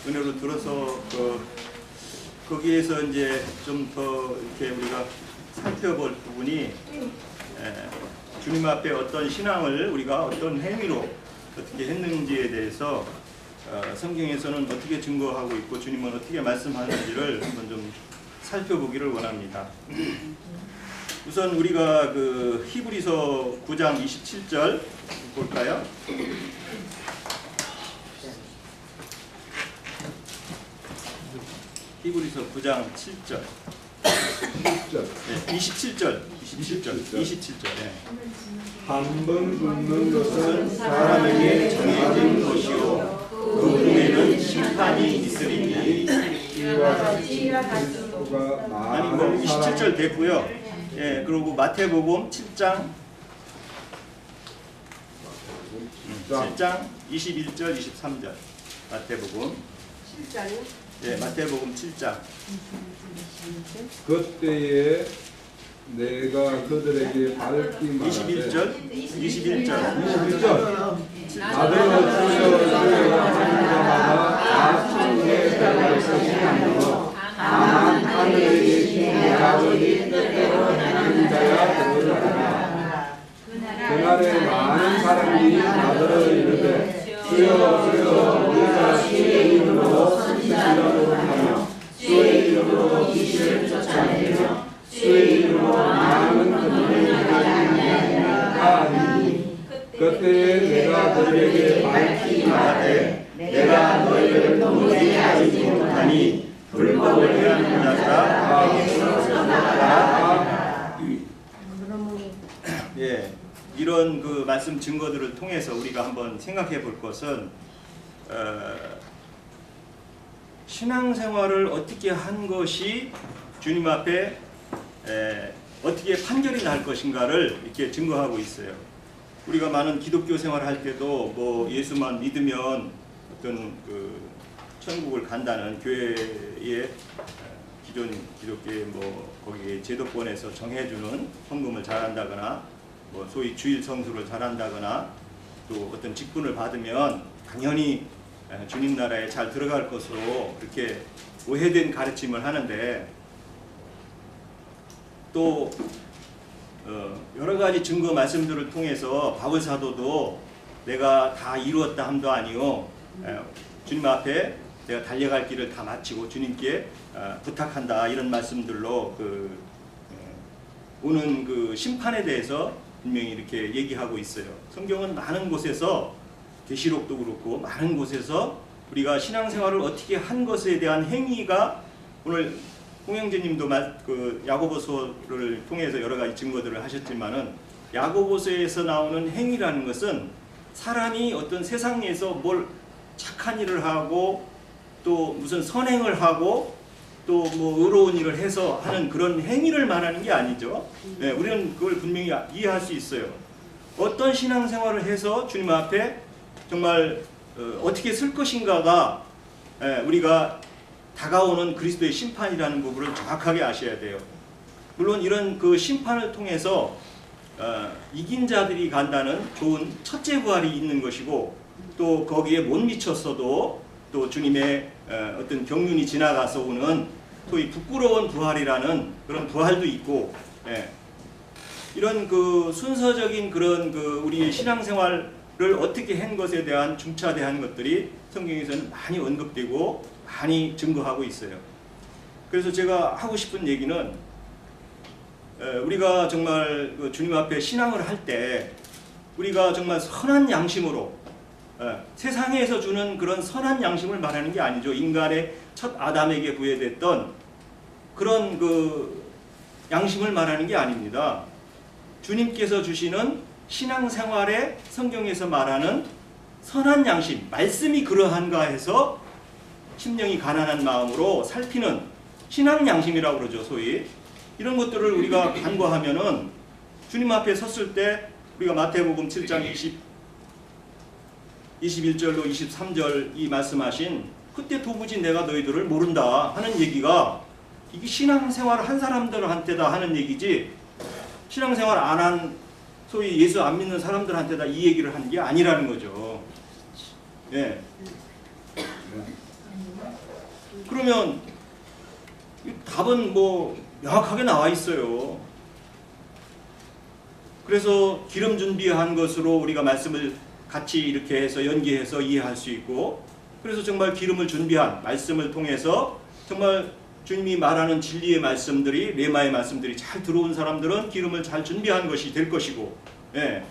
은혜로 들어서 거기에서 이제 좀 더 이렇게 우리가 살펴볼 부분이 주님 앞에 어떤 신앙을 우리가 어떤 행위로 어떻게 했는지에 대해서 성경에서는 어떻게 증거하고 있고 주님은 어떻게 말씀하는지를 한번 좀 살펴보기를 원합니다. 우선 우리가 그 히브리서 9장 27절 볼까요? 히브리서 9장 7절. 27절. 네. 한 번 굽는 것은 사람에게 정해진 것이요 그 후에는 심판이 있으리니. 아니 뭐 27절 됐고요. 예, 그리고 마태복음 7장 21절 23절. 마태복음 7장이요? 예, 마태복음 7장. 그때에 내가 그들에게 밝히 말하되 21절 나더러 주여 하는 자마다 자손의 들어갈 것이 아니요 다만 하늘에 계신 내 아버지 뜻대로 하는 자야 되리라. 그날에 많은 사람이 나더러 이르되 주여 주여 우리가 주의 이름으로 선지자로 하며 주의 이름으로 귀신을 쫓아내며 주의 이름으로 많은 권능을 하지 아니하였나이까 하니 그때에 내가 그들에게 밝히 말하되 내가 너희를 도무지 알지 못하니 불법을 행하는 자가 나에게서 떠나가라. 예, 이런 그 말씀 증거들을 통해서 우리가 한번 생각해 볼 것은 신앙생활을 어떻게 한 것이 주님 앞에 어떻게 판결이 날 것인가를 이렇게 증거하고 있어요. 우리가 많은 기독교 생활을 할 때도 뭐 예수만 믿으면 어떤 그 천국을 간다는 교회의 기존 기독교의 뭐 거기에 제도권에서 정해주는 헌금을 잘한다거나 뭐 소위 주일 성수를 잘한다거나 또 어떤 직분을 받으면 당연히 주님 나라에 잘 들어갈 것으로 그렇게 오해된 가르침을 하는데 또 여러 가지 증거 말씀들을 통해서 바울 사도도 내가 다 이루었다 함도 아니요 주님 앞에 내가 달려갈 길을 다 마치고 주님께 부탁한다 이런 말씀들로 오는 그 심판에 대해서 분명히 이렇게 얘기하고 있어요. 성경은 많은 곳에서 계시록도 그렇고 많은 곳에서 우리가 신앙생활을 어떻게 한 것에 대한 행위가 오늘 홍영재님도 그 야고보서를 통해서 여러 가지 증거들을 하셨지만은 야고보서에서 나오는 행위라는 것은 사람이 어떤 세상에서 뭘 착한 일을 하고 또 무슨 선행을 하고 또 뭐 의로운 일을 해서 하는 그런 행위를 말하는 게 아니죠. 네, 우리는 그걸 분명히 이해할 수 있어요. 어떤 신앙생활을 해서 주님 앞에 정말 어떻게 쓸 것인가가 우리가 다가오는 그리스도의 심판이라는 부분을 정확하게 아셔야 돼요. 물론 이런 그 심판을 통해서 이긴 자들이 간다는 좋은 첫째 부활이 있는 것이고 또 거기에 못 미쳤어도 또 주님의 어떤 경륜이 지나가서 오는 소위 부끄러운 부활이라는 그런 부활도 있고 이런 그 순서적인 그런 그 우리의 신앙생활을 어떻게 한 것에 대한 중차대한 것들이 성경에서는 많이 언급되고 많이 증거하고 있어요. 그래서 제가 하고 싶은 얘기는 우리가 정말 주님 앞에 신앙을 할 때 우리가 정말 선한 양심으로 세상에서 주는 그런 선한 양심을 말하는 게 아니죠. 인간의 첫 아담에게 부여됐던 그런 그 양심을 말하는 게 아닙니다. 주님께서 주시는 신앙생활에 성경에서 말하는 선한 양심, 말씀이 그러한가 해서 심령이 가난한 마음으로 살피는 신앙 양심이라고 그러죠. 소위 이런 것들을 우리가 간과하면은 주님 앞에 섰을 때 우리가 마태복음 7장 21절로 23절 이 말씀하신 그때 도무지 내가 너희들을 모른다 하는 얘기가 이게 신앙생활을 한 사람들한테다 하는 얘기지 신앙생활 안 한 소위 예수 안 믿는 사람들한테다 이 얘기를 하는 게 아니라는 거죠. 예. 그러면 이 답은 뭐 명확하게 나와 있어요. 그래서 기름 준비한 것으로 우리가 말씀을 같이 이렇게 해서 연계해서 이해할 수 있고, 그래서 정말 기름을 준비한 말씀을 통해서 정말 주님이 말하는 진리의 말씀들이, 레마의 말씀들이 잘 들어온 사람들은 기름을 잘 준비한 것이 될 것이고, 예.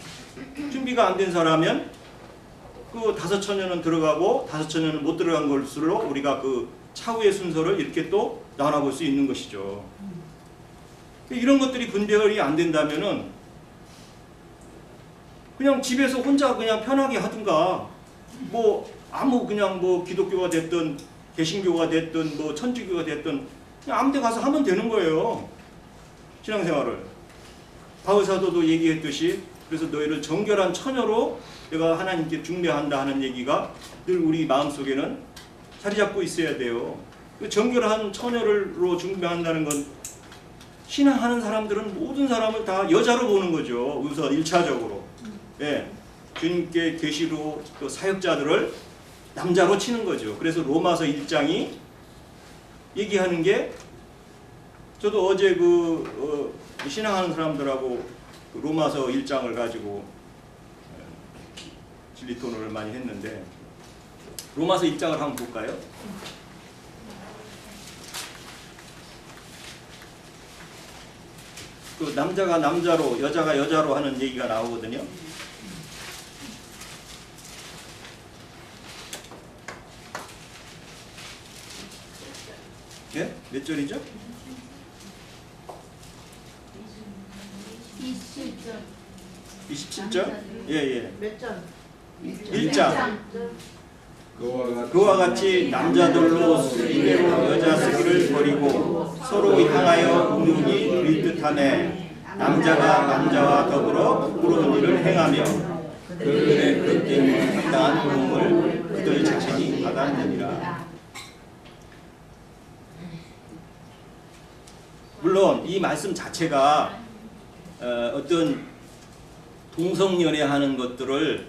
준비가 안 된 사람은 그 5천년은 들어가고 5천년은 못 들어간 것으로 우리가 그 차후의 순서를 이렇게 또 나눠볼 수 있는 것이죠. 이런 것들이 분별이 안 된다면은 그냥 집에서 혼자 그냥 편하게 하든가, 뭐 아무 그냥 뭐 기독교가 됐든 개신교가 됐든 뭐 천주교가 됐든 그냥 아무 데 가서 하면 되는 거예요. 신앙생활을. 바울 사도도 얘기했듯이, 그래서 너희를 정결한 처녀로 내가 하나님께 중매한다 하는 얘기가 늘 우리 마음속에는 자리 잡고 있어야 돼요. 그 정결한 처녀로 중매한다는 건 신앙하는 사람들은 모든 사람을 다 여자로 보는 거죠. 우선 1차적으로. 예, 주님께 계시로 또 사역자들을 남자로 치는 거죠. 그래서 로마서 1장이 얘기하는 게, 저도 어제 신앙하는 사람들하고 그 로마서 1장을 가지고 진리 토론을 많이 했는데, 로마서 1장을 한번 볼까요? 그 남자가 남자로 여자가 여자로 하는 얘기가 나오거든요. 예? 몇 절이죠? 27절? 예. 몇 점? 1장. 그와 같이 남자들로 이대로 여자 쓰기를 버리고 서로 향하여 온유히 누릴 듯하네. 남자가 남자와 더불어 부러운 일을 행하며 그들의 그 때문에 상당한 고통을 그들 자신이 받았느니라. 물론 이 말씀 자체가 어떤 동성연애하는 것들을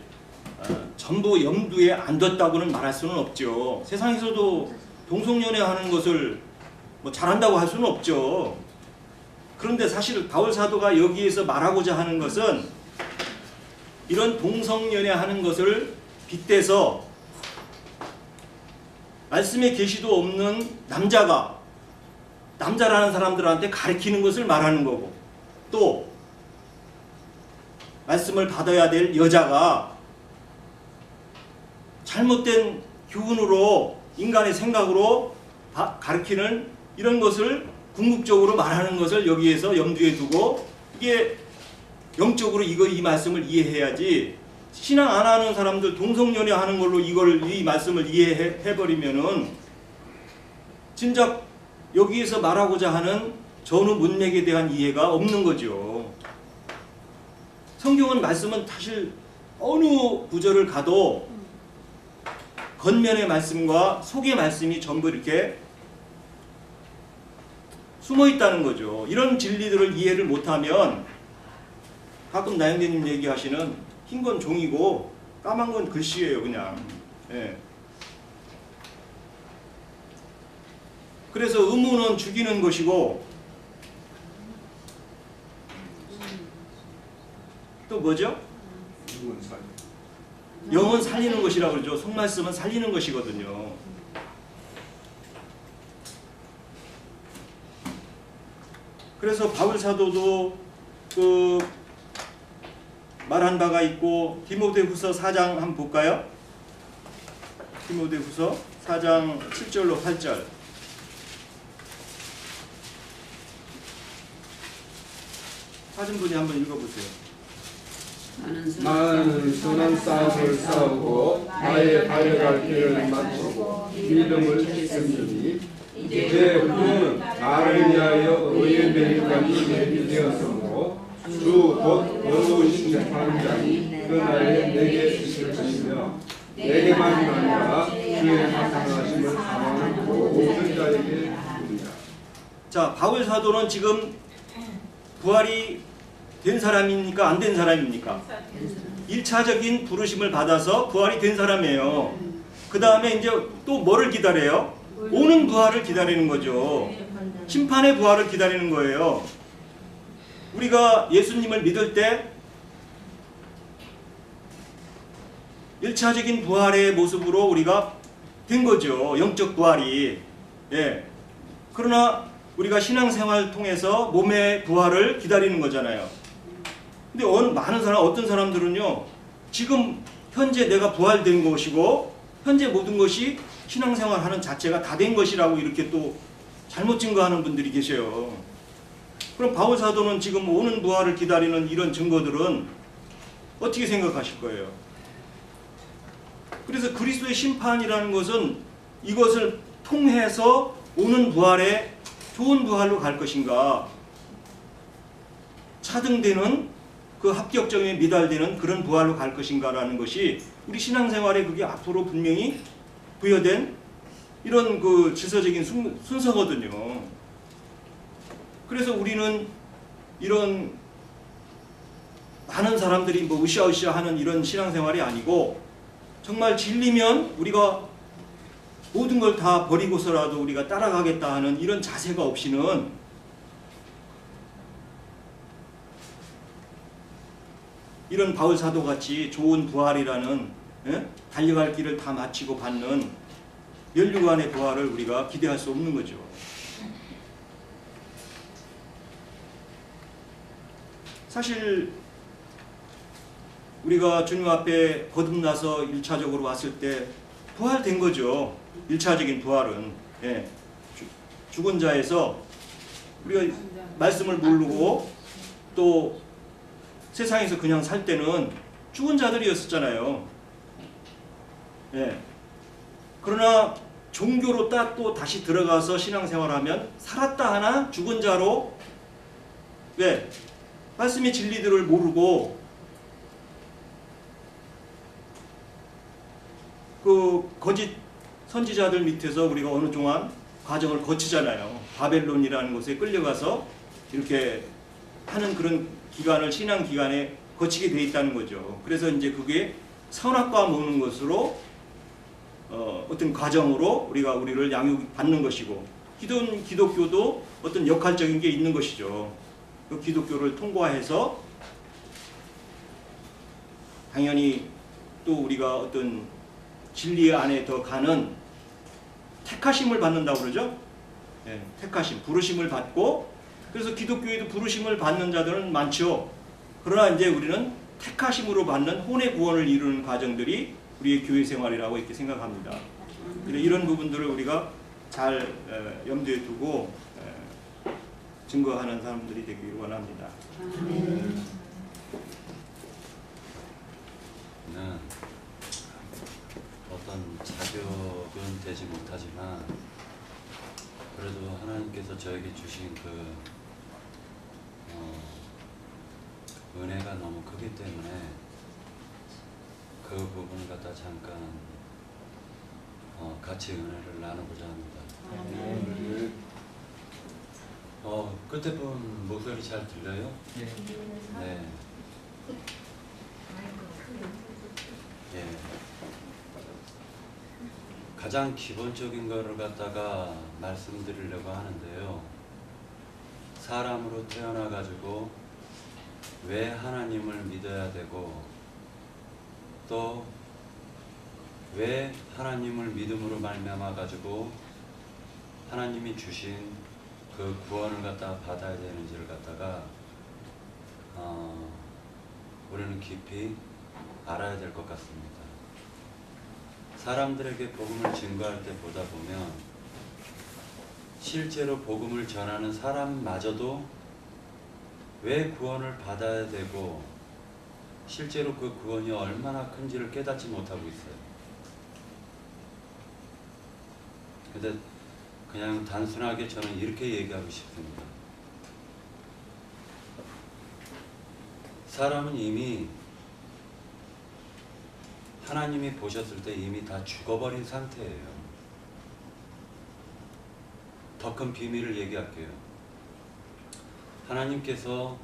전부 염두에 안 뒀다고는 말할 수는 없죠. 세상에서도 동성연애하는 것을 뭐 잘한다고 할 수는 없죠. 그런데 사실 바울 사도가 여기에서 말하고자 하는 것은 이런 동성연애하는 것을 빗대서 말씀에 계시도 없는 남자가 남자라는 사람들한테 가르치는 것을 말하는 거고, 또 말씀을 받아야 될 여자가 잘못된 교훈으로 인간의 생각으로 가르치는 이런 것을 궁극적으로 말하는 것을 여기에서 염두에 두고, 이게 영적으로 이 말씀을 이해해야지, 신앙 안 하는 사람들 동성연애 하는 걸로 이 말씀을 이해해버리면은 진짜 여기에서 말하고자 하는 전후 문맥에 대한 이해가 없는 거죠. 성경은 말씀은 사실 어느 구절을 가도 겉면의 말씀과 속의 말씀이 전부 이렇게 숨어 있다는 거죠. 이런 진리들을 이해를 못하면 가끔 나영대님 얘기하시는 흰 건 종이고 까만 건 글씨예요, 그냥. 예. 그래서 의무는 죽이는 것이고, 또 뭐죠? 영은 살리는 것이라고 그러죠. 속말씀은 살리는 것이거든요. 그래서 바울 사도도 그 말한 바가 있고, 디모데후서 4장 한번 볼까요? 디모데후서 4장 7절로 8절. 사진 분이 한번 읽어보세요. 나는 선한 싸움을 싸우고 나의 달려갈 길을 마치고 믿음을 지켰으니 이제 우리는 나를 위하여 의의 멸관이 준비되었으므로 주 곧 어두우신 재판장이 그날에 내게 있을 것이며 내게만이 아니라 주의 나타나심을 사랑하는 모든 자에게 이르리라. 자, 바울 사도는 지금 부활이 된 사람입니까? 안 된 사람입니까? 1차적인 부르심을 받아서 부활이 된 사람이에요. 그 다음에 이제 또 뭐를 기다려요? 오는 부활을 기다리는 거죠. 심판의 부활을 기다리는 거예요. 우리가 예수님을 믿을 때 1차적인 부활의 모습으로 우리가 된 거죠. 영적 부활이. 예. 그러나 우리가 신앙생활을 통해서 몸의 부활을 기다리는 거잖아요. 근데 어떤 사람들은요, 지금 현재 내가 부활된 것이고 현재 모든 것이 신앙생활 하는 자체가 다 된 것이라고 이렇게 또 잘못 증거하는 분들이 계셔요. 그럼 바울 사도는 지금 오는 부활을 기다리는 이런 증거들은 어떻게 생각하실 거예요? 그래서 그리스도의 심판이라는 것은 이것을 통해서 오는 부활에 좋은 부활로 갈 것인가, 차등되는 그 합격점에 미달되는 그런 부활로 갈 것인가라는 것이 우리 신앙생활에 그게 앞으로 분명히 부여된 이런 그 질서적인 순서거든요. 그래서 우리는 이런 많은 사람들이 뭐 으쌰으쌰 하는 이런 신앙생활이 아니고 정말 진리면 우리가 모든 걸 다 버리고서라도 우리가 따라가겠다 하는 이런 자세가 없이는 이런 바울 사도같이 좋은 부활이라는 달려갈 길을 다 마치고 받는 면류관의 부활을 우리가 기대할 수 없는 거죠. 사실 우리가 주님 앞에 거듭나서 1차적으로 왔을 때 부활된 거죠. 1차적인 부활은. 예. 죽은 자에서 우리가 말씀을 모르고 또 세상에서 그냥 살 때는 죽은 자들이었었잖아요. 예. 그러나 종교로 또 다시 들어가서 신앙생활하면 살았다 하나 죽은 자로, 왜? 말씀의 진리들을 모르고 그 거짓 선지자들 밑에서 우리가 어느 동안 과정을 거치잖아요. 바벨론이라는 곳에 끌려가서 이렇게 하는 그런 기간을 신앙 기간에 거치게 돼 있다는 거죠. 그래서 이제 그게 선악과 먹는 것으로 어떤 과정으로 우리를 양육받는 것이고, 기독교도 어떤 역할적인 게 있는 것이죠. 그 기독교를 통과해서 당연히 또 우리가 어떤 진리 안에 더 가는 택하심을 받는다고 그러죠. 예, 택하심, 부르심을 받고, 그래서 기독교에도 부르심을 받는 자들은 많죠. 그러나 이제 우리는 택하심으로 받는 혼의 구원을 이루는 과정들이 우리의 교회 생활이라고 이렇게 생각합니다. 이런 부분들을 우리가 잘 염두에 두고 증거하는 사람들이 되기를 원합니다. 어떤 자격은 되지 못하지만 그래도 하나님께서 저에게 주신 그 은혜가 너무 크기 때문에 그 부분을 갖다 잠깐 같이 은혜를 나누고자 합니다. 끝에 분 목소리 잘 들려요? 네. 예. 가장 기본적인 거를 갖다가 말씀드리려고 하는데요. 사람으로 태어나가지고 왜 하나님을 믿어야 되고 또 왜 하나님을 믿음으로 말미암아 가지고 하나님이 주신 그 구원을 갖다가 받아야 되는지를 갖다가 우리는 깊이 알아야 될 것 같습니다. 사람들에게 복음을 증거할 때 보다 보면 실제로 복음을 전하는 사람마저도 왜 구원을 받아야 되고 실제로 그 구원이 얼마나 큰지를 깨닫지 못하고 있어요. 근데 그냥 단순하게 저는 이렇게 얘기하고 싶습니다. 사람은 이미 하나님이 보셨을 때 이미 다 죽어버린 상태예요. 더 큰 비밀을 얘기할게요. 하나님께서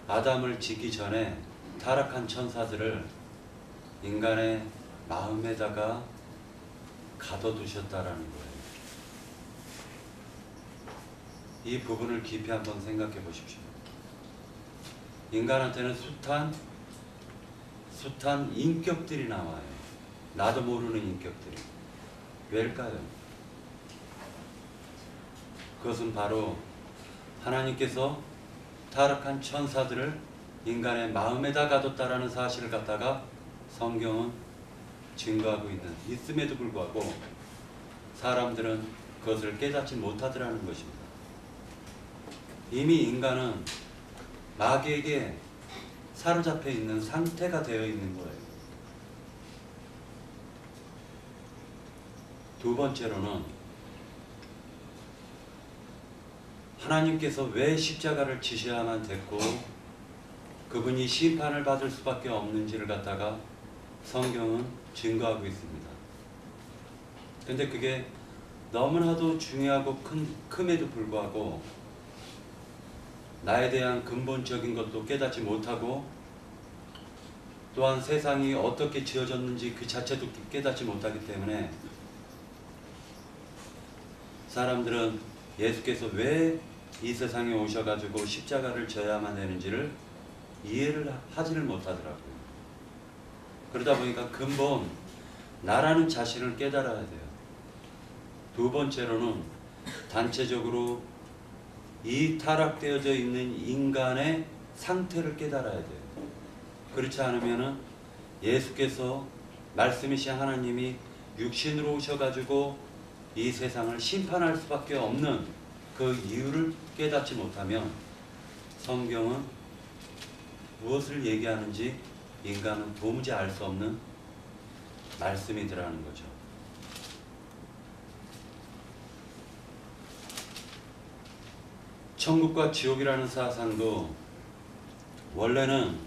아담을 짓기 전에 타락한 천사들을 인간의 마음에다가 가둬두셨다라는 거예요. 이 부분을 깊이 한번 생각해 보십시오. 인간한테는 숱한 인격들이 나와요. 나도 모르는 인격들이. 왜일까요? 그것은 바로 하나님께서 타락한 천사들을 인간의 마음에다 가뒀다라는 사실을 갖다가 성경은 증거하고 있음에도 불구하고 사람들은 그것을 깨닫지 못하더라는 것입니다. 이미 인간은 마귀에게 사로잡혀 있는 상태가 되어 있는 거예요. 두 번째로는 하나님께서 왜 십자가를 지셔야만 됐고 그분이 심판을 받을 수밖에 없는지를 갖다가 성경은 증거하고 있습니다. 근데 그게 너무나도 중요하고 큼에도 불구하고 나에 대한 근본적인 것도 깨닫지 못하고 또한 세상이 어떻게 지어졌는지 그 자체도 깨닫지 못하기 때문에 사람들은 예수께서 왜 이 세상에 오셔가지고 십자가를 져야만 되는지를 이해를 하지를 못하더라고요. 그러다 보니까 근본 나라는 자신을 깨달아야 돼요. 두 번째로는 단체적으로 이 타락되어져 있는 인간의 상태를 깨달아야 돼요. 그렇지 않으면은 예수께서 말씀이신 하나님이 육신으로 오셔가지고 이 세상을 심판할 수밖에 없는 그 이유를 깨닫지 못하면 성경은 무엇을 얘기하는지 인간은 도무지 알 수 없는 말씀이더라는 거죠. 천국과 지옥이라는 사상도 원래는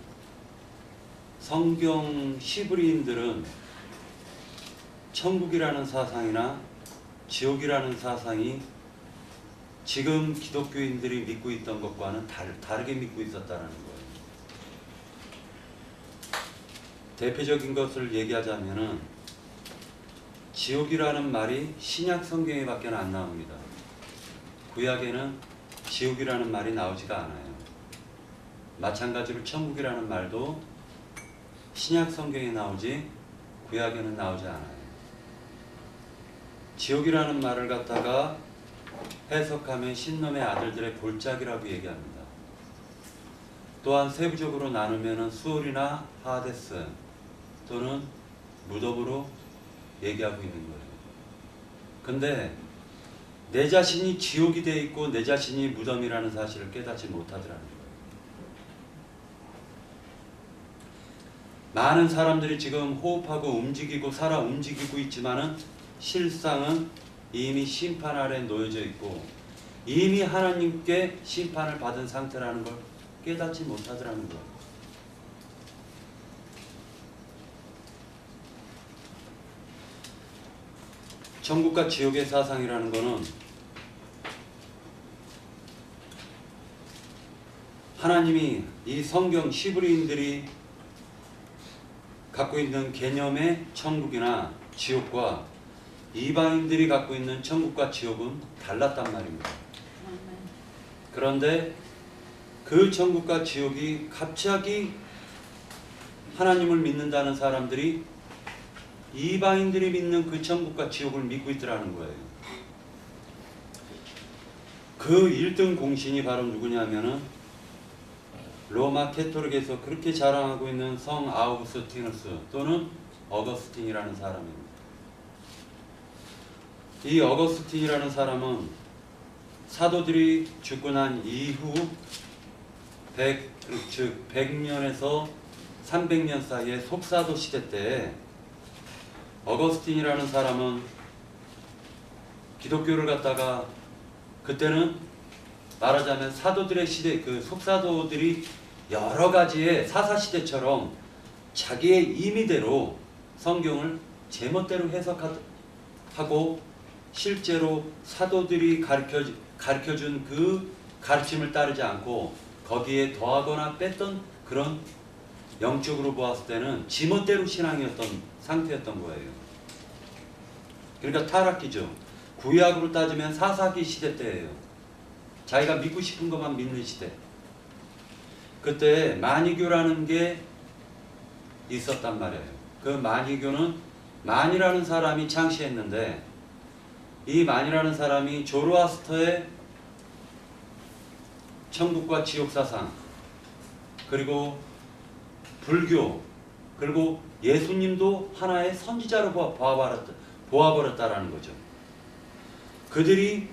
성경 히브리인들은 천국이라는 사상이나 지옥이라는 사상이 지금 기독교인들이 믿고 있던 것과는 다르게 믿고 있었다는 거예요. 대표적인 것을 얘기하자면은 지옥이라는 말이 신약 성경에 밖에 안 나옵니다. 구약에는 지옥이라는 말이 나오지가 않아요. 마찬가지로 천국이라는 말도 신약 성경에 나오지 구약에는 나오지 않아요. 지옥이라는 말을 갖다가 해석하면 신놈의 아들들의 골짜기라고 얘기합니다. 또한 세부적으로 나누면 수올이나 하데스 또는 무덤으로 얘기하고 있는 거예요. 근데 내 자신이 지옥이 되어 있고 내 자신이 무덤이라는 사실을 깨닫지 못하더라는 거예요. 많은 사람들이 지금 호흡하고 움직이고 살아 움직이고 있지만은 실상은 이미 심판 아래 놓여져 있고 이미 하나님께 심판을 받은 상태라는 걸 깨닫지 못하더라는 거예요. 천국과 지옥의 사상이라는 거는 하나님이 이 성경 히브리인들이 갖고 있는 개념의 천국이나 지옥과 이방인들이 갖고 있는 천국과 지옥은 달랐단 말입니다. 그런데 그 천국과 지옥이 갑자기 하나님을 믿는다는 사람들이 이방인들이 믿는 그 천국과 지옥을 믿고 있더라는 거예요. 그 1등 공신이 바로 누구냐면은 로마 캐토릭에서 그렇게 자랑하고 있는 성 아우구스티누스 또는 어거스틴이라는 사람입니다. 이 어거스틴이라는 사람은 사도들이 죽고 난 이후 100년에서 300년 사이의 속사도 시대 때 어거스틴이라는 사람은 기독교를 갖다가 그때는 말하자면 사도들의 시대 그 속사도들이 여러 가지의 사사시대처럼 자기의 임의대로 성경을 제멋대로 해석하고 실제로 사도들이 가르쳐준 그 가르침을 따르지 않고 거기에 더하거나 뺐던 그런 영적으로 보았을 때는 지멋대로 신앙이었던 상태였던 거예요. 그러니까 타락기죠. 구약으로 따지면 사사기 시대 때예요. 자기가 믿고 싶은 것만 믿는 시대. 그때 마니교라는 게 있었단 말이에요. 그 마니교는 만이라는 사람이 창시했는데 이 만이라는 사람이 조로아스터의 천국과 지옥 사상, 그리고 불교, 그리고 예수님도 하나의 선지자로 보아버렸다라는 거죠. 그들이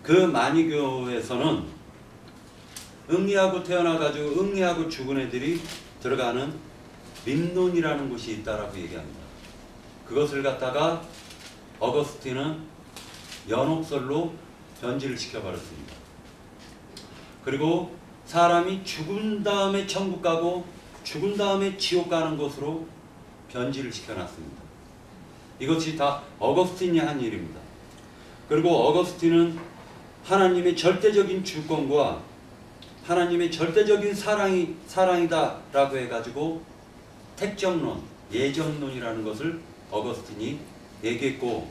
그 마니교에서는 응리하고 태어나가지고 응리하고 죽은 애들이 들어가는 림논이라는 곳이 있다라고 얘기합니다. 그것을 갖다가 어거스틴은 연옥설로 변질을 시켜버렸습니다. 그리고 사람이 죽은 다음에 천국 가고 죽은 다음에 지옥 가는 곳으로 변질을 시켜놨습니다. 이것이 다 어거스틴이 한 일입니다. 그리고 어거스틴은 하나님의 절대적인 주권과 하나님의 절대적인 사랑이다라고 해가지고 택정론, 예정론이라는 것을 어거스틴이 얘기했고,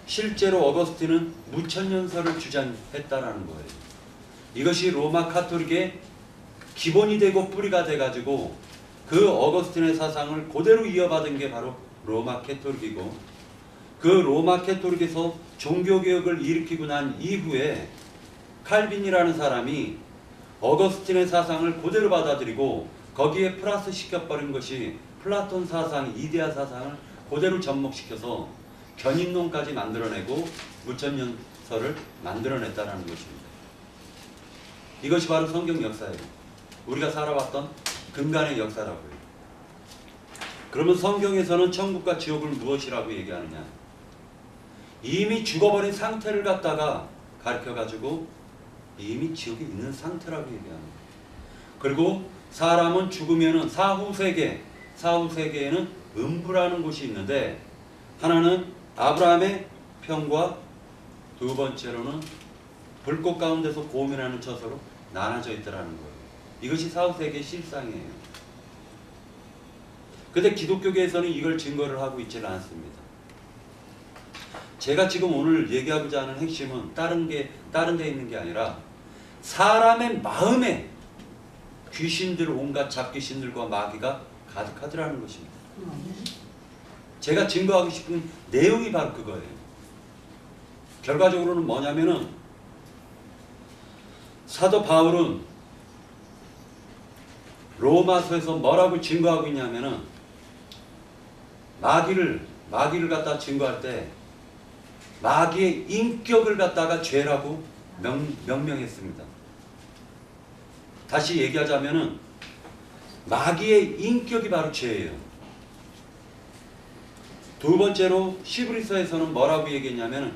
실제로 어거스틴은 무천년설을 주장했다라는 거예요. 이것이 로마 카톨릭의 기본이 되고 뿌리가 돼가지고 그 어거스틴의 사상을 그대로 이어받은 게 바로 로마 캐톨릭이고, 그 로마 캐톨릭에서 종교개혁을 일으키고 난 이후에 칼빈이라는 사람이 어거스틴의 사상을 그대로 받아들이고 거기에 플러스 시켜버린 것이 플라톤 사상, 이데아 사상을 그대로 접목시켜서 견인론까지 만들어내고 무천년설을 만들어냈다는 것입니다. 이것이 바로 성경 역사예요. 우리가 살아왔던 근간의 역사라고요. 그러면 성경에서는 천국과 지옥을 무엇이라고 얘기하느냐? 이미 죽어버린 상태를 갖다가 가르쳐가지고 이미 지옥에 있는 상태라고 얘기합니다. 그리고 사람은 죽으면은 사후세계에는 음부라는 곳이 있는데, 하나는 아브라함의 평과 두 번째로는 불꽃 가운데서 고민하는 처소로 나눠져 있더라는 거예요. 이것이 사후세계의 실상이에요. 근데 기독교계에서는 이걸 증거를 하고 있지는 않습니다. 제가 지금 오늘 얘기하고자 하는 핵심은 다른 데 있는 게 아니라 사람의 마음에 귀신들, 온갖 잡귀신들과 마귀가 가득하더라는 것입니다. 제가 증거하고 싶은 내용이 바로 그거예요. 결과적으로는 뭐냐면은 사도 바울은 로마서에서 뭐라고 증거하고 있냐면은 마귀를 갖다 증거할 때 마귀의 인격을 갖다가 죄라고 명명했습니다. 다시 얘기하자면은 마귀의 인격이 바로 죄예요. 두 번째로 히브리서에서는 뭐라고 얘기했냐면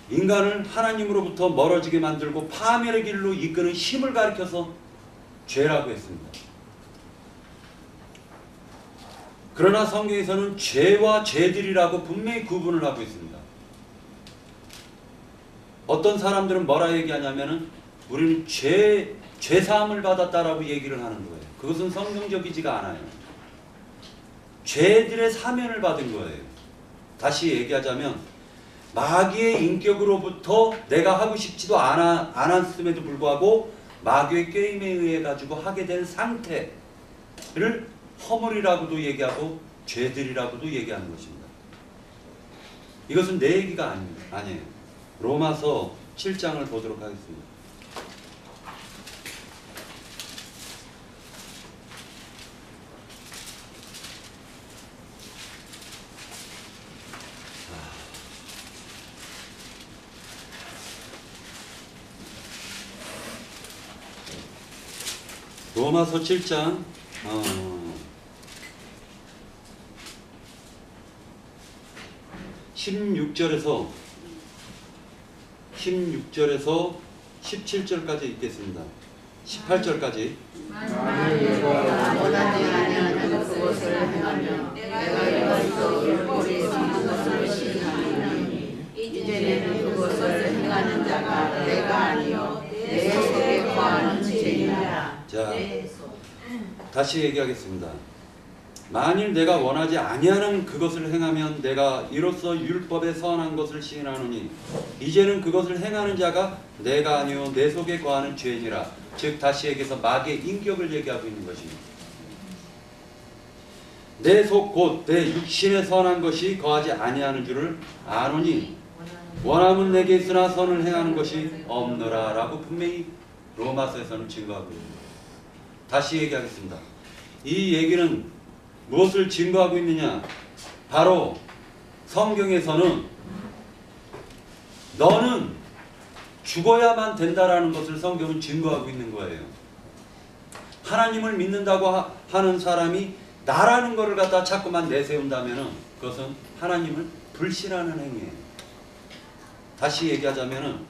인간을 하나님으로부터 멀어지게 만들고 파멸의 길로 이끄는 힘을 가리켜서 죄라고 했습니다. 그러나 성경에서는 죄와 죄들이라고 분명히 구분을 하고 있습니다. 어떤 사람들은 뭐라 얘기하냐면은 우리는 죄사함을 받았다라고 얘기를 하는 거예요. 그것은 성경적이지가 않아요. 죄들의 사면을 받은 거예요. 다시 얘기하자면 마귀의 인격으로부터 내가 하고 싶지도 않았음에도 불구하고 마귀의 게임에 의해 가지고 하게 된 상태를 허물이라고도 얘기하고 죄들이라고도 얘기하는 것입니다. 이것은 내 얘기가 아니에요. 로마서 7장을 보도록 하겠습니다. 로마서 7장 16절에서 17절까지 읽겠습니다. 18절까지. 내가 원하지 아니하는 그것을 행하며 내가 이것으로 율법이 정한 것을 시행하노니 이제는 그것을 행하는 자가 내가 아니요 내 속에 거하는 죄니라. 자, 다시 얘기하겠습니다. 만일 내가 원하지 아니하는 그것을 행하면 내가 이로써 율법에 선한 것을 시인하노니 이제는 그것을 행하는 자가 내가 아니요 내 속에 거하는 죄니라. 즉 다시 얘기해서 마귀의 인격을 얘기하고 있는 것입니다. 내 속 곧 내 육신에 선한 것이 거하지 아니하는 줄을 아노니 원함은 내게 있으나 선을 행하는 것이 없노라 라고 분명히 로마서에서는 증거하고 있습니다. 다시 얘기하겠습니다. 이 얘기는 무엇을 증거하고 있느냐? 바로 성경에서는 너는 죽어야만 된다라는 것을 성경은 증거하고 있는 거예요. 하나님을 믿는다고 하는 사람이 나라는 것을 갖다 자꾸만 내세운다면 그것은 하나님을 불신하는 행위예요. 다시 얘기하자면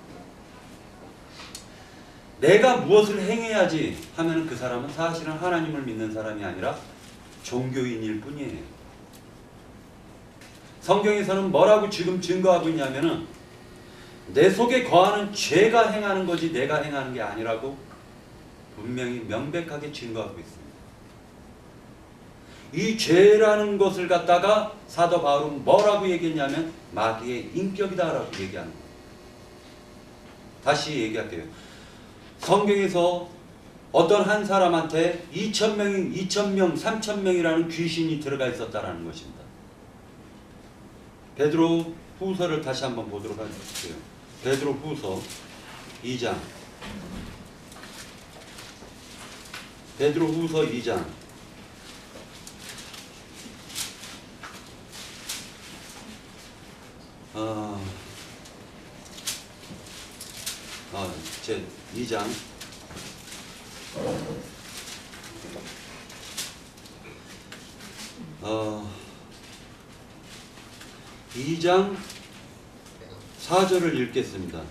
내가 무엇을 행해야지 하면 그 사람은 사실은 하나님을 믿는 사람이 아니라 종교인일 뿐이에요. 성경에서는 뭐라고 지금 증거하고 있냐면은 내 속에 거하는 죄가 행하는 거지 내가 행하는 게 아니라고 분명히 명백하게 증거하고 있습니다. 이 죄라는 것을 갖다가 사도 바울은 뭐라고 얘기했냐면 마귀의 인격이다라고 얘기하는 거예요. 다시 얘기할게요. 성경에서 어떤 한 사람한테 2,000명, 3,000명이라는 귀신이 들어가 있었다라는 것입니다. 베드로 후서를 다시 한번 보도록 할게요. 베드로 후서 2장. 베드로 후서 2장. 제 2장. 2장 4절을 읽겠습니다.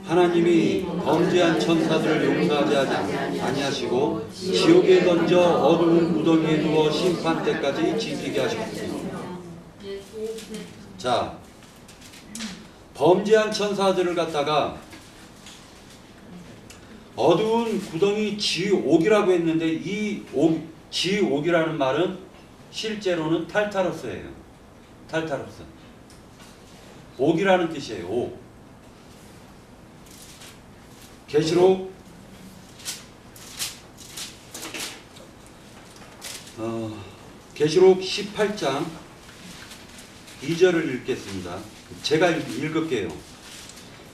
하나님이 범죄한 천사들을 용서하지 아니하시고 지옥에 던져 어두운 무덤에 두어 심판 때까지 지키게 하셨습니다. 자, 범죄한 천사들을 갖다가 어두운 구덩이 지옥이라고 했는데 이 지옥이라는 말은 실제로는 탈타로스예요. 탈타로스. 옥이라는 뜻이에요. 옥. 계시록 18장 2절을 읽겠습니다. 제가 읽을게요.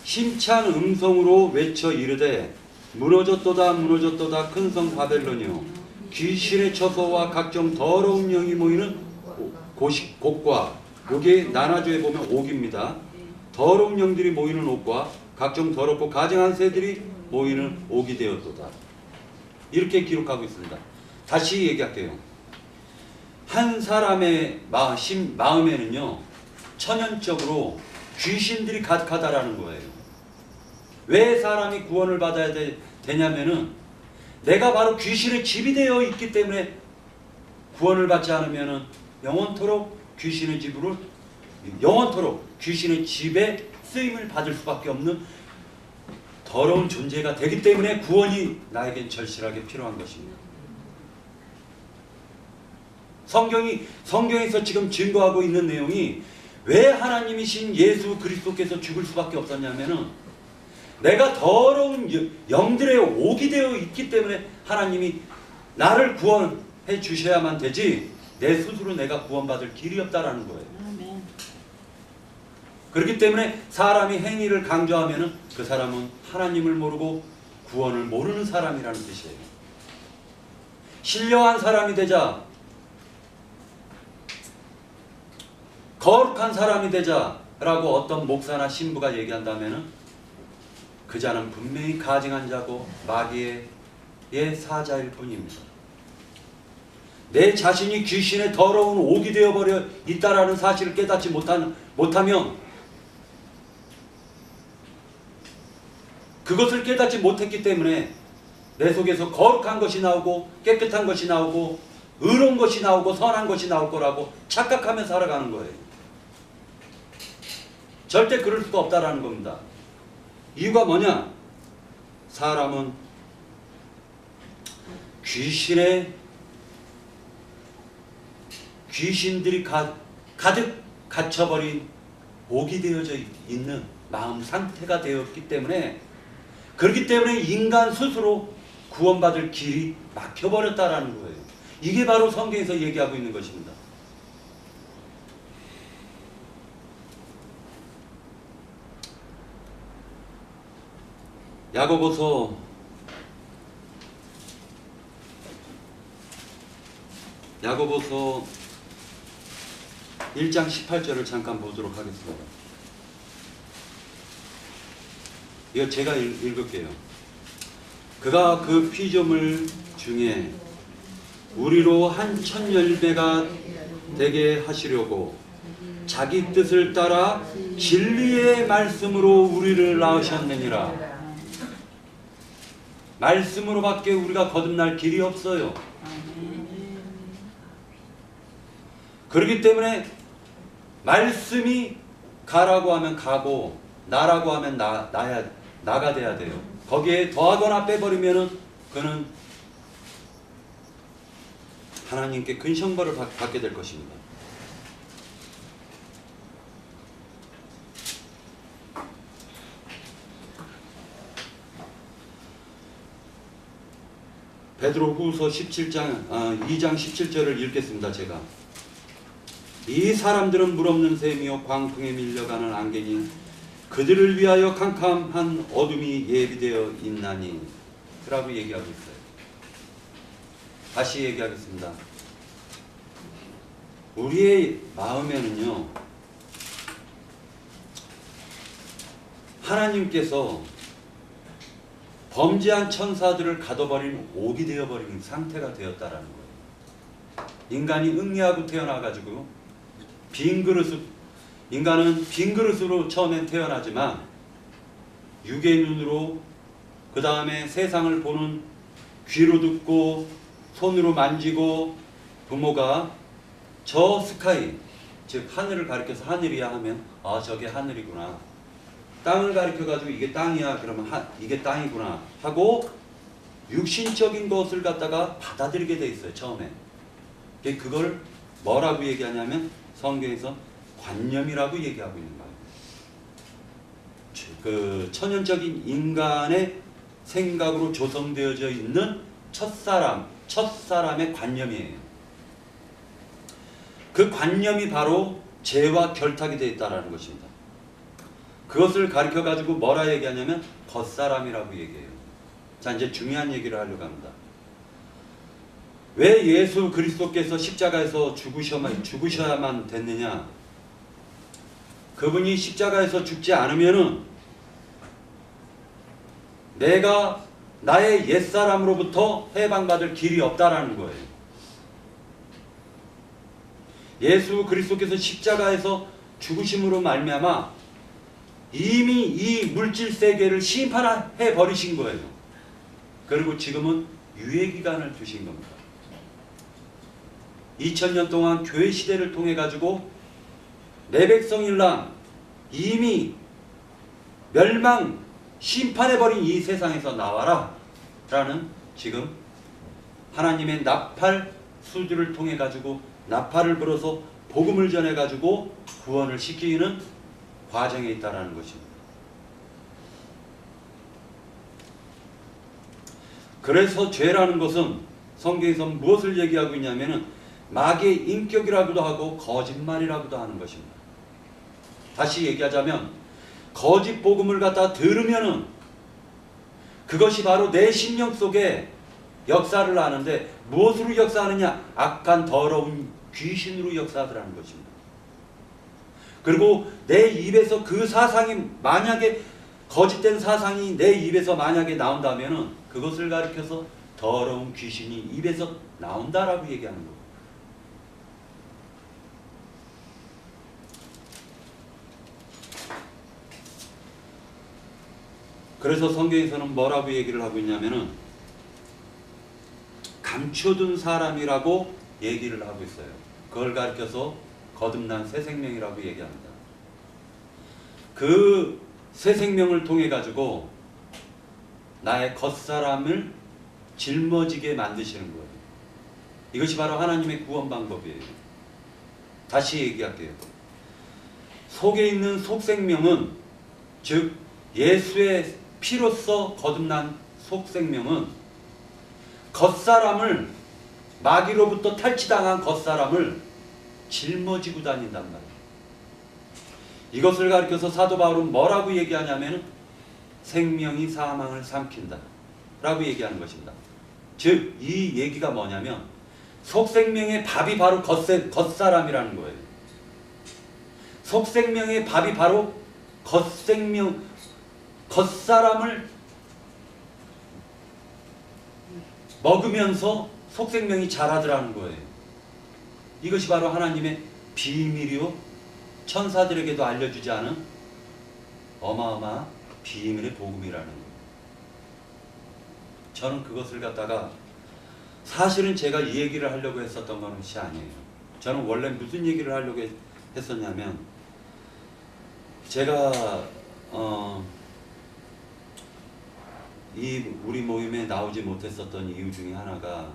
힘찬 음성으로 외쳐 이르되 무너졌도다 무너졌도다 큰 성 바벨론이요 귀신의 처소와 각종 더러운 영이 모이는 곳과 여기 나나주에 보면 옥입니다. 더러운 영들이 모이는 옥과 각종 더럽고 가증한 새들이 모이는 옥이 되었도다. 이렇게 기록하고 있습니다. 다시 얘기할게요. 한 사람의 마음에는요 천연적으로 귀신들이 가득하다라는 거예요. 왜 사람이 구원을 받아야 되냐면은 내가 바로 귀신의 집이 되어 있기 때문에 구원을 받지 않으면은 영원토록 귀신의 집으로 영원토록 귀신의 집에 쓰임을 받을 수밖에 없는 더러운 존재가 되기 때문에 구원이 나에겐 절실하게 필요한 것입니다. 성경에서 지금 증거하고 있는 내용이 왜 하나님이신 예수 그리스도께서 죽을 수밖에 없었냐면은 내가 더러운 영들의 옥이 되어 있기 때문에 하나님이 나를 구원해 주셔야만 되지 내 스스로 내가 구원받을 길이 없다라는 거예요. 그렇기 때문에 사람이 행위를 강조하면은 그 사람은 하나님을 모르고 구원을 모르는 사람이라는 뜻이에요. 신령한 사람이 되자, 거룩한 사람이 되자라고 어떤 목사나 신부가 얘기한다면은 그 자는 분명히 가증한 자고 마귀의 사자일 뿐입니다. 내 자신이 귀신의 더러운 옥이 되어버려 있다라는 사실을 깨닫지 못하면 그것을 깨닫지 못했기 때문에 내 속에서 거룩한 것이 나오고 깨끗한 것이 나오고 의로운 것이 나오고 선한 것이 나올 거라고 착각하며 살아가는 거예요. 절대 그럴 수가 없다라는 겁니다. 이유가 뭐냐? 사람은 귀신의 귀신들이 가득 갇혀버린 옥이 되어져 있는 마음 상태가 되었기 때문에, 그렇기 때문에 인간 스스로 구원받을 길이 막혀버렸다라는 거예요. 이게 바로 성경에서 얘기하고 있는 것입니다. 야고보서 1장 18절을 잠깐 보도록 하겠습니다. 이거 제가 읽을게요. 그가 그 피조물 중에 우리로 한 천열매가 되게 하시려고 자기 뜻을 따라 진리의 말씀으로 우리를 낳으셨느니라. 말씀으로밖에 우리가 거듭날 길이 없어요. 그렇기 때문에 말씀이 가라고 하면 가고 나라고 하면 나가 돼야 돼요. 거기에 더하거나 빼버리면은 그는 하나님께 큰 형벌을 받게 될 것입니다. 베드로후서 2장 17절을 읽겠습니다. 제가 이 사람들은 물없는 샘이요 광풍에 밀려가는 안개니 그들을 위하여 캄캄한 어둠이 예비되어 있나니 라고 얘기하고 있어요. 다시 얘기하겠습니다. 우리의 마음에는요, 하나님께서 범죄한 천사들을 가둬버린 옥이 되어버린 상태가 되었다라는 거예요. 인간이 응애하고 태어나가지고 인간은 빈 그릇으로 처음엔 태어나지만 육의 눈으로, 그 다음에 세상을 보는 귀로 듣고 손으로 만지고, 부모가 저 스카이, 즉 하늘을 가리켜서 하늘이야 하면 저게 하늘이구나, 땅을 가리켜가지고 이게 땅이야 그러면 이게 땅이구나 하고 육신적인 것을 갖다가 받아들이게 돼 있어요. 처음에 그걸 뭐라고 얘기하냐면 성경에서 관념이라고 얘기하고 있는 거예요. 그 천연적인 인간의 생각으로 조성되어져 있는 첫사람의 관념이에요. 그 관념이 바로 죄와 결탁이 되어 있다는 것입니다. 그것을 가르쳐가지고 뭐라 얘기하냐면 겉사람이라고 얘기해요. 자, 이제 중요한 얘기를 하려고 합니다. 왜 예수 그리스도께서 십자가에서 죽으셔야만 됐느냐? 그분이 십자가에서 죽지 않으면은 내가 나의 옛사람으로부터 해방받을 길이 없다라는 거예요. 예수 그리스도께서 십자가에서 죽으심으로 말미암아 이미 이 물질 세계를 심판해 버리신 거예요. 그리고 지금은 유예 기간을 두신 겁니다. 2000년 동안 교회 시대를 통해 가지고 내 백성일랑 이미 멸망 심판해 버린 이 세상에서 나와라 라는 지금 하나님의 나팔 수주를 통해 가지고 나팔을 불어서 복음을 전해 가지고 구원을 시키는 과정에 있다라는 것입니다. 그래서 죄라는 것은 성경에서 무엇을 얘기하고 있냐면은 마귀의 인격이라고도 하고 거짓말이라고도 하는 것입니다. 다시 얘기하자면 거짓 복음을 갖다 들으면은 그것이 바로 내 심령 속에 역사를 하는데 무엇으로 역사하느냐? 악한 더러운 귀신으로 역사하더라는 것입니다. 그리고 내 입에서 그 사상이 만약에 거짓된 사상이 내 입에서 만약에 나온다면은 그것을 가리켜서 더러운 귀신이 입에서 나온다라고 얘기하는 거예요. 그래서 성경에서는 뭐라고 얘기를 하고 있냐면은 감춰둔 사람이라고 얘기를 하고 있어요. 그걸 가리켜서 거듭난 새 생명이라고 얘기합니다. 그 새 생명을 통해 가지고 나의 겉사람을 짊어지게 만드시는 거예요. 이것이 바로 하나님의 구원 방법이에요. 다시 얘기할게요. 속에 있는 속생명은, 즉 예수의 피로써 거듭난 속생명은 겉사람을, 마귀로부터 탈취당한 겉사람을 짊어지고 다닌단 말이에요. 이것을 가리켜서 사도 바울은 뭐라고 얘기하냐면 생명이 사망을 삼킨다 라고 얘기하는 것입니다. 즉 이 얘기가 뭐냐면 속생명의 밥이 바로 겉사람이라는 거예요. 속생명의 밥이 바로 겉사람을 먹으면서 속생명이 자라더라는 거예요. 이것이 바로 하나님의 비밀이요 천사들에게도 알려주지 않은 어마어마한 비밀의 복음이라는 거예요. 저는 그것을 갖다가 사실은 제가 이 얘기를 하려고 했었던 것이 아니에요. 저는 원래 무슨 얘기를 하려고 했었냐면 제가 이 우리 모임에 나오지 못했었던 이유 중에 하나가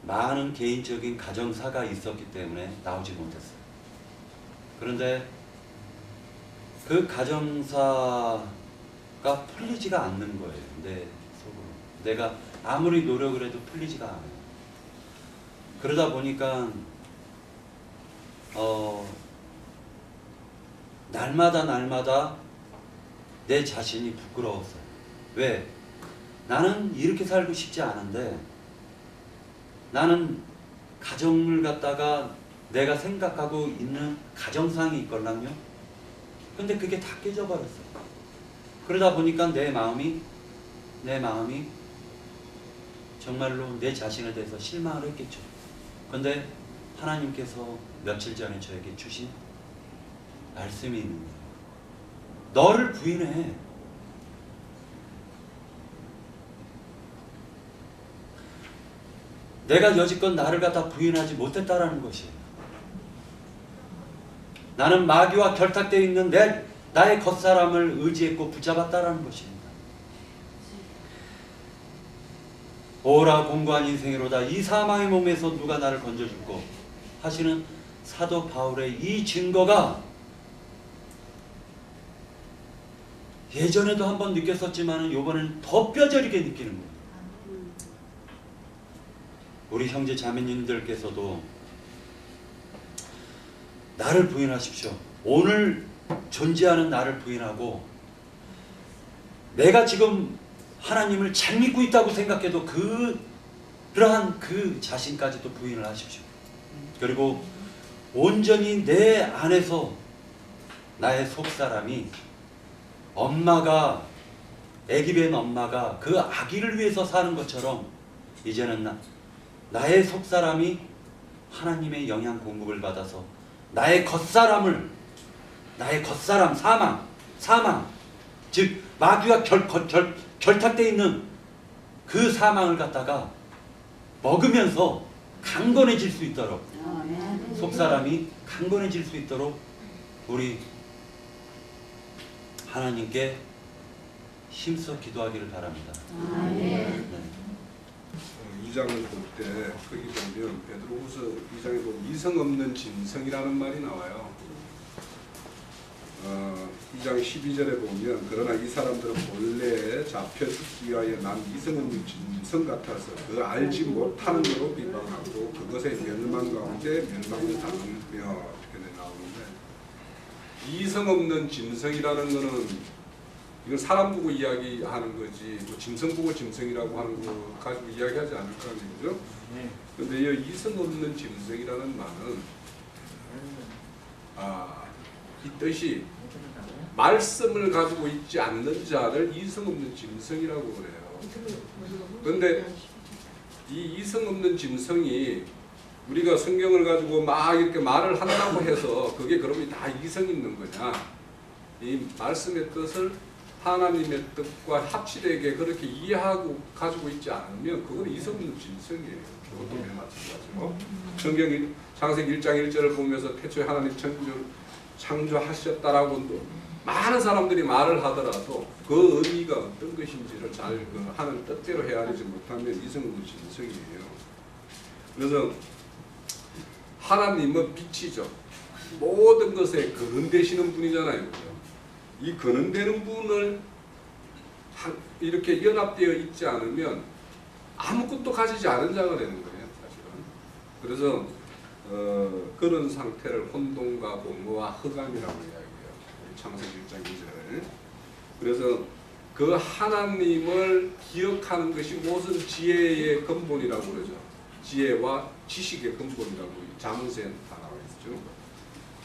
많은 개인적인 가정사가 있었기 때문에 나오지 못했어요. 그런데 그 가정사가 풀리지가 않는 거예요. 내 속으로. 내가 아무리 노력을 해도 풀리지가 않아요. 그러다 보니까 날마다 내 자신이 부끄러웠어요. 왜? 나는 이렇게 살고 싶지 않은데 나는 가정을 갖다가 내가 생각하고 있는 가정상이 있걸랑요. 근데 그게 다 깨져버렸어요. 그러다 보니까 내 마음이 정말로 내 자신에 대해서 실망을 했겠죠. 근데 하나님께서 며칠 전에 저에게 주신 말씀이 있는 거예요. 너를 부인해. 내가 여지껏 나를 갖다 부인하지 못했다라는 것이에요. 나는 마귀와 결탁되어 있는 나의 겉사람을 의지했고 붙잡았다라는 것입니다. 오라 공고한 인생이로다. 이 사망의 몸에서 누가 나를 건져줄꼬 하시는 사도 바울의 이 증거가 예전에도 한번 느꼈었지만 이번에는 더 뼈저리게 느끼는 거예요. 우리 형제 자매님들께서도 나를 부인하십시오. 오늘 존재하는 나를 부인하고 내가 지금 하나님을 잘 믿고 있다고 생각해도 그러한 그 자신까지도 부인을 하십시오. 그리고 온전히 내 안에서 나의 속사람이 엄마가 아기 뵌 엄마가 그 아기를 위해서 사는 것처럼 이제는 나의 속사람이 하나님의 영양 공급을 받아서 나의 겉사람 사망 즉 마귀와 결탁되어 있는 그 사망을 갖다가 먹으면서 강건해질 수 있도록 속사람이 강건해질 수 있도록 우리 하나님께 힘써 기도하기를 바랍니다. 네. 2장을 볼 때 거기 보면 베드로후서 2장에 보면 이성 없는 짐승이라는 말이 나와요. 2장 12절에 보면 그러나 이 사람들은 본래 잡혀 죽기 위하여 난 이성 없는 짐승 같아서 그 알지 못하는 거로 비방하고 그것의 멸망 가운데 멸망을 당하며 이렇게 나오는데 이성 없는 짐승이라는 거는 이건 사람 보고 이야기하는 거지 뭐 짐승 보고 짐승이라고 하는 거 가지고 이야기하지 않을 거 아니죠? 그런데 이 이성 없는 짐승이라는 말은 이 뜻이 말씀을 가지고 있지 않는 자를 이성 없는 짐승이라고 그래요. 그런데 이 이성 없는 짐승이 우리가 성경을 가지고 막 이렇게 말을 한다고 해서 그게 그러면 다 이성 있는 거냐? 이 말씀의 뜻을 하나님의 뜻과 합치되게 그렇게 이해하고 가지고 있지 않으면 그건 이성 없는 짐승이에요. 그것도 마찬가지고 성경 창세기 1장 1절을 보면서 태초에 하나님 창조하셨다라고 많은 사람들이 말을 하더라도 그 의미가 어떤 것인지를 잘 하는 뜻대로 헤아리지 못하면 이성 없는 짐승이에요. 그래서 하나님은 빛이죠. 모든 것에 근원되시는 분이잖아요. 그죠? 이 근원되는 분을 이렇게 연합되어 있지 않으면 아무것도 가지지 않은 자가 되는 거예요. 사실은. 그래서 그런 상태를 혼돈과 공허와 흑암이라고 이야기해요. 창세기 1장 2절을. 그래서 그 하나님을 기억하는 것이 무슨 지혜의 근본이라고 그러죠. 지혜와 지식의 근본이라고 자문서에 다 나와 있죠.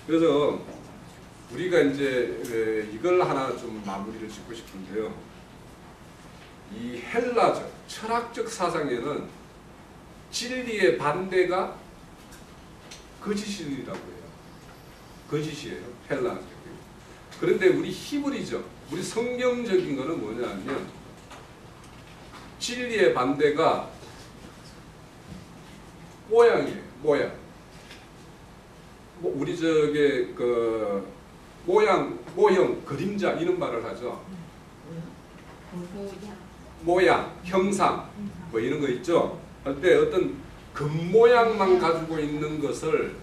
그래서 우리가 이제 이걸 하나 좀 마무리를 짓고 싶은데요. 이 헬라적 철학적 사상에는 진리의 반대가 거짓이라고 해요. 거짓이에요. 헬라적이. 그런데 우리 히브리적, 우리 성경적인 거는 뭐냐면 진리의 반대가 모양이에요. 모양. 우리 저게 그 모양, 모형, 그림자 이런 말을 하죠. 모양, 형상 뭐 이런 거 있죠. 할 때 어떤 겉모양만 가지고 있는 것을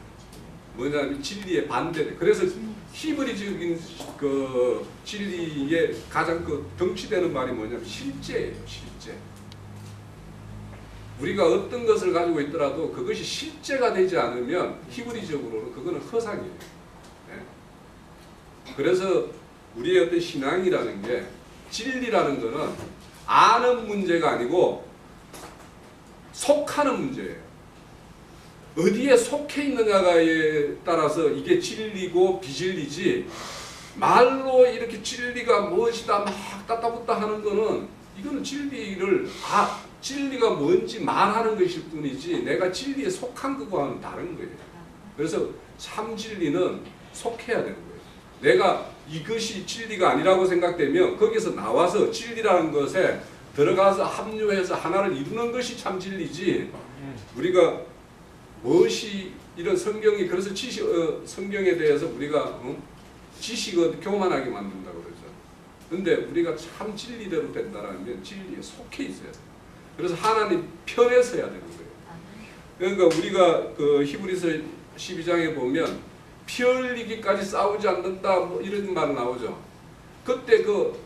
뭐냐면 진리의 반대. 그래서 히브리적인 그 진리의 가장 그 덩치되는 말이 뭐냐면 실제예요. 실제. 우리가 어떤 것을 가지고 있더라도 그것이 실제가 되지 않으면 히브리적으로는 그거는 허상이에요. 네. 그래서 우리의 어떤 신앙이라는 게 진리라는 거는 아는 문제가 아니고 속하는 문제예요. 어디에 속해 있느냐에 따라서 이게 진리고 비진리지 말로 이렇게 진리가 무엇이다 막 따따붙다 하는 거는 이거는 진리가 뭔지 말하는 것일 뿐이지 내가 진리에 속한 것과는 다른 거예요. 그래서 참 진리는 속해야 되는 거예요. 내가 이것이 진리가 아니라고 생각되면 거기서 나와서 진리라는 것에 들어가서 합류해서 하나를 이루는 것이 참 진리지 우리가 무엇이 이런 성경이 그래서 성경에 대해서 우리가 지식을 교만하게 만든다고 그러죠. 그런데 우리가 참 진리대로 된다면 진리에 속해 있어야 돼요. 그래서 하나님 편에 서야 되는 거예요. 그러니까 우리가 그 히브리서 12장에 보면 피 흘리기까지 싸우지 않는다 뭐 이런 말 나오죠. 그때 그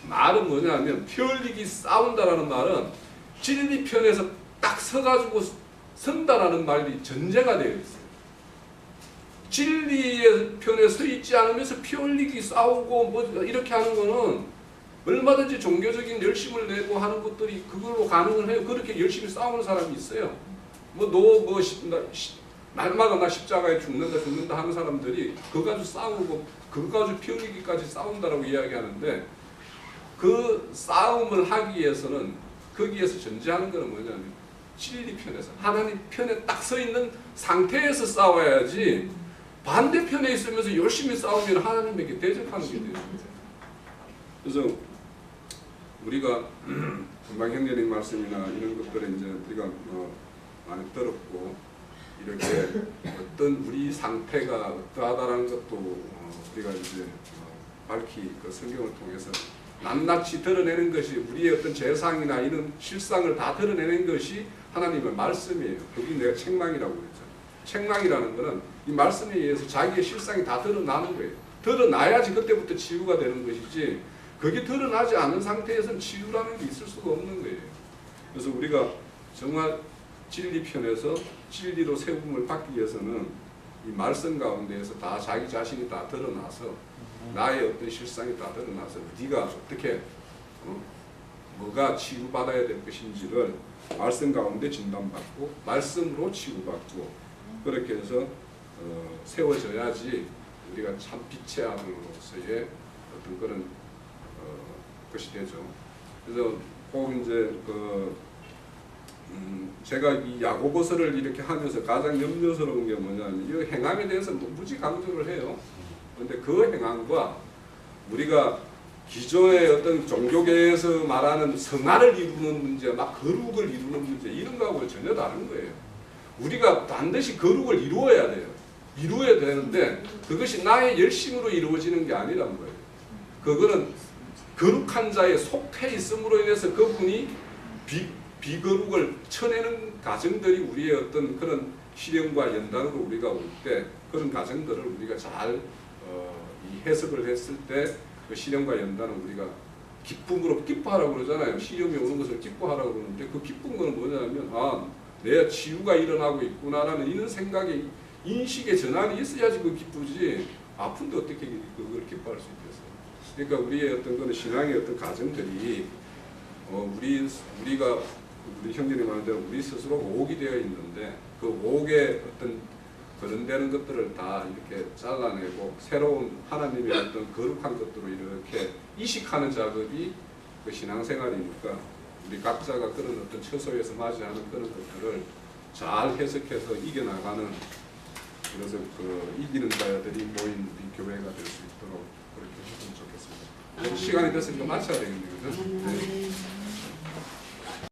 말은 뭐냐면 피 흘리기 싸운다라는 말은 진리 편에서 딱 서가지고 선다라는 말이 전제가 되어 있어요. 진리의 편에 서 있지 않으면서 피 흘리기 싸우고 뭐 이렇게 하는 거는 얼마든지 종교적인 열심을 내고 하는 것들이 그걸로 가능을 해요. 그렇게 열심히 싸우는 사람이 있어요. 날마다 나 십자가에 죽는다 하는 사람들이 그거 가지고 싸우고 그거 가지고 피 흘리기까지 싸운다라고 이야기하는데 그 싸움을 하기 위해서는 거기에서 전제하는 것은 뭐냐면 진리 편에서 하나님 편에 딱 서 있는 상태에서 싸워야지 반대편에 있으면서 열심히 싸우면 하나님에게 대적하는 게 되는 거예요. 그래서 우리가 금방 형제님 말씀이나 이런 것들을 이제 우리가 많이 들었고 이렇게 어떤 우리 상태가 어떠하다라는 것도 우리가 이제 밝히 그 성경을 통해서 낱낱이 드러내는 것이 우리의 어떤 재상이나 이런 실상을 다 드러내는 것이 하나님의 말씀이에요. 그게 내가 책망이라고 그랬죠. 책망이라는 것은 이 말씀에 의해서 자기의 실상이 다 드러나는 거예요. 드러나야지 그때부터 치유가 되는 것이지 그게 드러나지 않은 상태에서는 치유라는 게 있을 수가 없는 거예요. 그래서 우리가 정말 진리 편에서 진리로 세움을 받기 위해서는 이 말씀 가운데에서 다 자기 자신이 다 드러나서 나의 어떤 실상이 다 드러나서 네가 어떻게 뭐가 치유받아야 될 것인지를 말씀 가운데 진단받고 말씀으로 치유받고 그렇게 해서 세워져야지 우리가 참 빛의 아들로서의 어떤 그런 것이 되죠. 그래서 꼭 이제 제가 이 야고보서를 이렇게 하면서 가장 염려스러운 게 뭐냐면 이 행함에 대해서 무지 강조를 해요. 그런데 그 행함과 우리가 기존의 어떤 종교계에서 말하는 성화를 이루는 문제, 막 거룩을 이루는 문제 이런 거하고 전혀 다른 거예요. 우리가 반드시 거룩을 이루어야 돼요. 이루어야 되는데 그것이 나의 열심으로 이루어지는 게 아니란 거예요. 그거는 거룩한 자에 속해 있음으로 인해서 그분이 비거룩을 쳐내는 과정들이 우리의 어떤 그런 실현과 연단으로 우리가 올 때 그런 과정들을 우리가 잘 이 해석을 했을 때 그 실현과 연단은 우리가 기쁨으로 기뻐하라고 그러잖아요. 시험이 오는 것을 기뻐하라고 그러는데 그 기쁜 거는 뭐냐면 내 치유가 일어나고 있구나라는 이런 생각의 인식의 전환이 있어야지 그 기쁘지 아픈데 어떻게 그걸 기뻐할 수 있겠어요. 그러니까 우리의 어떤 거는 신앙의 어떤 과정들이 우리가 우리 형제님 말한 대로 우리 스스로 오옥이 되어 있는데 그 오옥의 어떤 거론되는 것들을 다 이렇게 잘라내고 새로운 하나님의 어떤 거룩한 것들로 이렇게 이식하는 작업이 그 신앙생활이니까 우리 각자가 그런 어떤 처소에서 맞이하는 그런 것들을 잘 해석해서 이겨나가는 그래서 그 이기는 자들이 모인 우리 교회가 될 수 있도록 그렇게 했으면 좋겠습니다. 시간이 됐으니까 마쳐야 되겠네요. 그죠? 네.